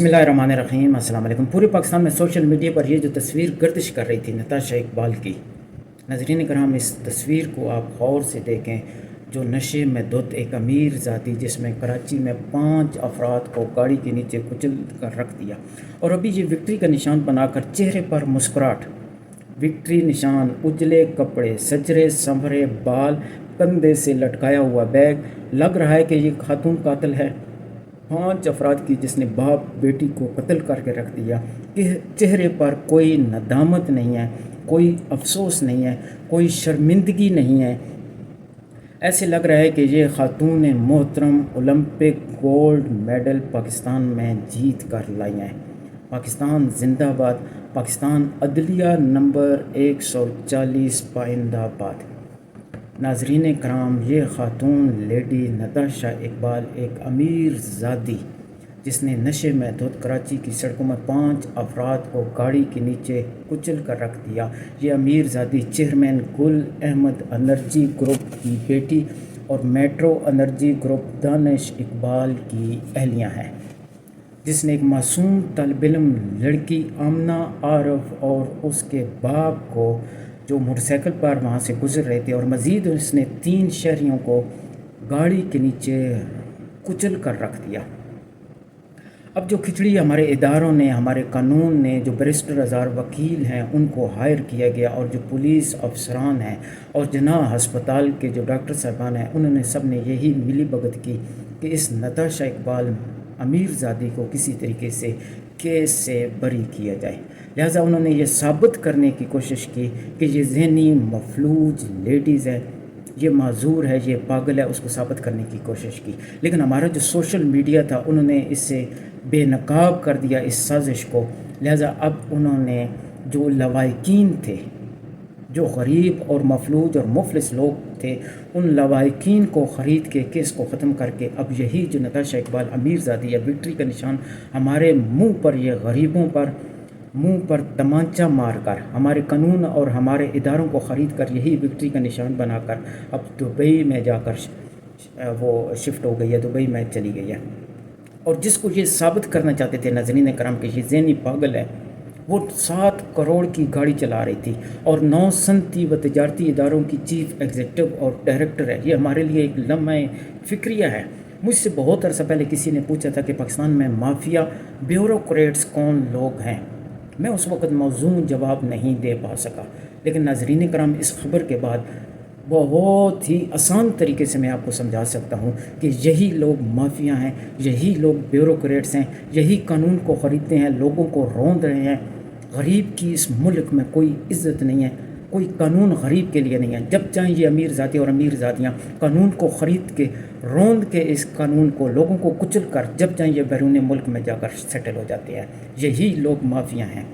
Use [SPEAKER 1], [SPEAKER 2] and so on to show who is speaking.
[SPEAKER 1] बिस्मिल्लाहिर्रहमानिर्रहीम। अस्सलाम वालेकुम। पूरे पाकिस्तान में सोशल मीडिया पर ये जो तस्वीर गर्दिश कर रही थी नताशा इकबाल की, नाज़रीन कराम, इस तस्वीर को आप गौर से देखें। जो नशे में धुत एक अमीर ज़ाती, जिसमें कराची में 5 अफराद को गाड़ी के नीचे कुचल कर रख दिया, और अभी ये विक्ट्री का निशान बनाकर चेहरे पर मुस्कुराहट, विक्ट्री निशान, उजले कपड़े, सजरे संवरे बाल, कंधे से लटकाया हुआ बैग, लग रहा है कि ये खातून कातिल है। 5 अफराद की जिसने बाप बेटी को कत्ल करके रख दिया, कि चेहरे पर कोई नदामत नहीं है, कोई अफसोस नहीं है, कोई शर्मिंदगी नहीं है। ऐसे लग रहा है कि ये खातून मोहतरम ओलंपिक गोल्ड मेडल पाकिस्तान में जीत कर लाई हैं। पाकिस्तान जिंदाबाद। पाकिस्तान अदलिया नंबर 140 पाइंदाबाद। नाज़रीन कराम, ये ख़ातून लेडी नताशा इकबाल एक अमीर ज़ादी, जिसने नशे में धुत कराची की सड़कों में 5 अफराद को गाड़ी के नीचे कुचल कर रख दिया। ये अमीर ज़ादी chairman Gul Ahmed energy group की बेटी और metro energy group Danish Iqbal की अहलिया है, जिसने एक मासूम तलब इल्म लड़की आमना आरफ और उसके बाप को, जो मोटरसाइकिल पर वहाँ से गुजर रहे थे, और मज़ीद उसने 3 शहरियों को गाड़ी के नीचे कुचल कर रख दिया। अब जो खिचड़ी हमारे इदारों ने, हमारे कानून ने, जो बैरिस्टर हज़ार वकील हैं उनको हायर किया गया, और जो पुलिस अफसरान हैं और जना हस्पताल के जो डॉक्टर साहबान हैं, उन्होंने सब ने यही मिली भगत की कि इस नताशा इकबाल अमीर ज़ादी को किसी तरीके से केस से बरी किया जाए। लिहाजा उन्होंने ये साबित करने की कोशिश की कि ये ज़हनी मफलूज लेडीज़ है, ये माजूर है, ये पागल है, उसको साबित करने की कोशिश की। लेकिन हमारा जो सोशल मीडिया था, उन्होंने इससे बेनकाब कर दिया इस साजिश को। लिहाजा अब उन्होंने जो लवाहिकीन थे, जो गरीब और मफलूज और मुफलिस लोग थे, उन लवाहिकीन को ख़रीद के केस को ख़त्म करके अब यही जो नताशा इकबाल अमीर ज़ादी या विक्ट्री का निशान हमारे मुंह पर, ये गरीबों पर मुंह पर तमांचा मारकर, हमारे कानून और हमारे इदारों को ख़रीद कर यही विक्ट्री का निशान बनाकर अब दुबई में जाकर वो शिफ्ट हो गई है, दुबई में चली गई है। और जिसको ये साबित करना चाहते थे नाज़रीन करम कि ये ज़हनी पागल है, वो 7 करोड़ की गाड़ी चला रही थी और 9 सनती व तजारती इदारों की चीफ एग्जीक्यूटिव और डायरेक्टर है। ये हमारे लिए एक लम्हा फ़िक्रिया है। मुझसे बहुत अरसा पहले किसी ने पूछा था कि पाकिस्तान में माफिया ब्यूरोक्रेट्स कौन लोग हैं। मैं उस वक़्त मौजूद जवाब नहीं दे पा सका, लेकिन नाज़रीन कराम, इस खबर के बाद बहुत ही आसान तरीके से मैं आपको समझा सकता हूँ कि यही लोग माफिया हैं, यही लोग ब्यूरोक्रेट्स हैं, यही कानून को ख़रीदते हैं, लोगों को रौंद रहे हैं। गरीब की इस मुल्क में कोई इज़्ज़त नहीं है, कोई कानून गरीब के लिए नहीं है। जब चाहें ये अमीर ज़ाती और अमीर ज़ातियाँ कानून को ख़रीद के, रौंद के, इस कानून को, लोगों को कुचल कर, जब चाहें ये बैरून मुल्क में जाकर सेटल हो जाते हैं। यही लोग माफिया हैं।